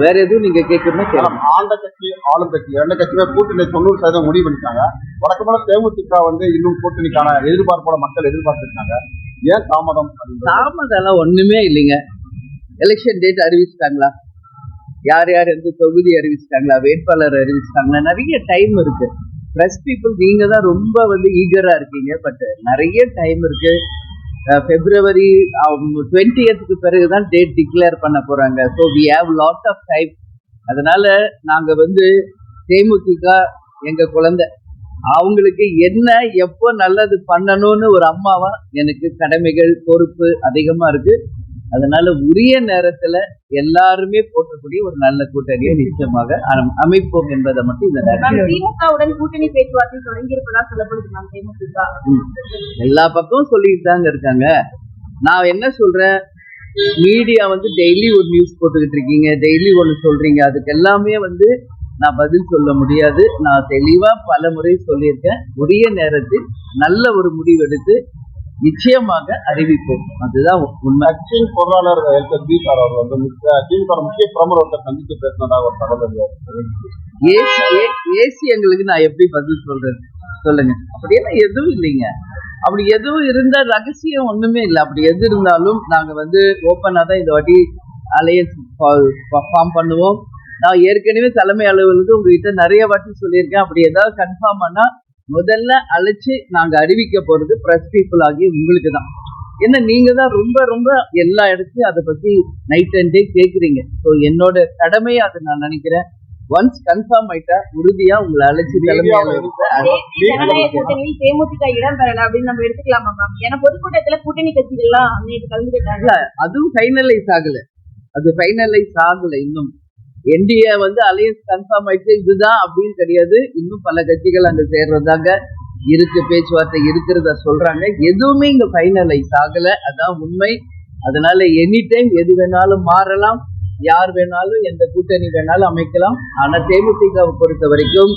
வேற எதுவும் நீங்க கேட்கணும்னா கேட்கலாம். ஆண்ட கட்சி ஆளும் கட்சி ரெண்டு கட்சியுமே கூட்டணி 90% முடிவு பண்ணிட்டாங்க. வழக்கமான தேமுதிக இன்னும் கூட்டணிக்கான எதிர்பார்ப்போட மக்கள் எதிர்பார்த்துருக்காங்க. ஏன் தாமதம்? தாமதம் ஒண்ணுமே இல்லைங்க. எலெக்ஷன் டேட் அறிவிச்சிட்டாங்களா, யார் யார் எந்த தொகுதி அறிவிச்சிட்டாங்களா, வேட்பாளர் அறிவிச்சிட்டாங்களா, நிறைய டைம் இருக்கு. பிரஸ் பீப்புள் நீங்க தான் ரொம்ப ஈகரா இருக்கீங்க. பட் நிறைய டைம் இருக்கு. February 20th பிறகுதான் டேட் டிக்ளேர் பண்ண போறாங்க. So we have lot of time. அதனால நாங்க தேமுதிக எங்க குழந்தை, அவங்களுக்கு என்ன எப்போ நல்லது பண்ணணும்னு ஒரு அம்மாவா எனக்கு கடமைகள் பொறுப்பு அதிகமா இருக்கு. அதனால உரிய நேரத்துல எல்லாருமே போற்றக்கூடிய ஒரு நல்ல கூட்டணியை நிச்சயமாக அமைப்போம் என்பதை மட்டும் இந்த திமுகவுடன் கூட்டணி பேச்சுவார்த்தை தொடங்கி இருப்பதா சொல்லப்படுது. தேமுதிக எல்லா பக்கமும் சொல்லிட்டு தாங்க இருக்காங்க. நான் என்ன சொல்றேன், மீடியா டெய்லி ஒரு நியூஸ் போட்டுக்கிட்டு இருக்கீங்க, டெய்லி ஒன்று சொல்றீங்க. அதுக்கு எல்லாமே நான் பதில் சொல்ல முடியாது. நான் தெளிவா பல முறை சொல்லியிருக்கேன். உரிய நேரத்தில் நல்ல ஒரு முடிவெடுத்து நிச்சயமாக அறிவிப்போம். அதுதான் உண்மை. கட்சியின் பொருளாளர் எல்கே சார் அவர் திமுக முக்கிய பிரமுகத்தை சந்தித்து பேசினதாக ஒரு தகவல். ஏசி எங்களுக்கு நான் எப்படி பதில் சொல்றேன் சொல்லுங்க? அப்படியெல்லாம் எதுவும் இல்லைங்க. அப்படி எதுவும் இருந்தா ரகசியம் ஒண்ணுமே இல்லை. அப்படி எது இருந்தாலும் நாங்க ஓப்பனா தான் இந்த வாட்டி அலையன்ஸ் ஃபார்ம் பண்ணுவோம். நான் ஏற்கனவே தலைமை அலுவலகத்துக்கு உங்ககிட்ட நிறைய வாட்டி சொல்லியிருக்கேன். அப்படி ஏதாவது கன்ஃபார்ம் பண்ணா முதல்ல அழைச்சு நாங்க அறிவிக்க போறது பிரஸ் பீப்புள் ஆகிய உங்களுக்கு தான். ஏன்னா நீங்க தான் ரொம்ப ரொம்ப எல்லா இடத்தையும் அதை பத்தி நைட் அண்ட் டே கேக்குறீங்க. ஸோ என்னோட கடமையை அதை நான் நினைக்கிறேன். ஒன்ஸ் கன்ஃபார்ம் ஆயிட்டா உறுதியா உங்களை அழைச்சி தலைமை கூட்டணியில் தேமுதிக இடம் பெறல அப்படின்னு நம்ம எடுத்துக்கலாமா மேம்? ஏன்னா பொதுக்கூட்டத்துல கூட்டணி கட்சிகள்லாம் கலந்துக்கிட்டாங்க. அதுவும் ஃபைனலைஸ் ஆகல. அது ஃபைனலைஸ் ஆகல இன்னும். என்டிஏ அலையன்ஸ் கன்ஃபார்ம் ஆயிடுச்சு இதுதான் அப்படின்னு கிடையாது. இன்னும் பல கட்சிகள் அங்க சேர்றதாங்க இருக்கு, பேச்சுவார்த்தை இருக்கிறத சொல்றாங்க. எதுவுமே இங்க ஃபைனலைஸ் ஆகல. அதான் உண்மை. அதனால எனி டைம் எது வேணாலும் மாறலாம், யார் வேணாலும் எந்த கூட்டணி வேணாலும் அமைக்கலாம். ஆனா தேமுதிகவை பொறுத்த வரைக்கும்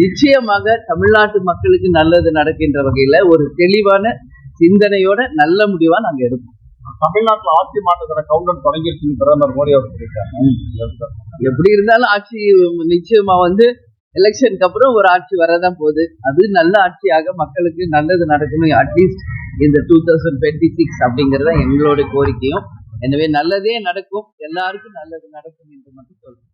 நிச்சயமாக தமிழ்நாட்டு மக்களுக்கு நல்லது நடக்கின்ற வகையில ஒரு தெளிவான சிந்தனையோட நல்ல முடிவா நாங்க எடுப்போம். தமிழ்நாட்டில் ஆட்சி மாற்றத்தோட கவுண்டர் தொடங்கிருச்சுன்னு பிரதமர் மோடி அவர் சொல்லியிருக்காங்க. எப்படி இருந்தாலும் ஆட்சி நிச்சயமா எலெக்ஷனுக்கு அப்புறம் ஒரு ஆட்சி வரதான் போகுது. அது நல்ல ஆட்சியாக மக்களுக்கு நல்லது நடக்கணும். அட்லீஸ்ட் இந்த 2026 அப்படிங்கறத எங்களோட கோரிக்கையும். எனவே நல்லதே நடக்கும், எல்லாருக்கும் நல்லது நடக்கும் என்று மட்டும் சொல்றேன்.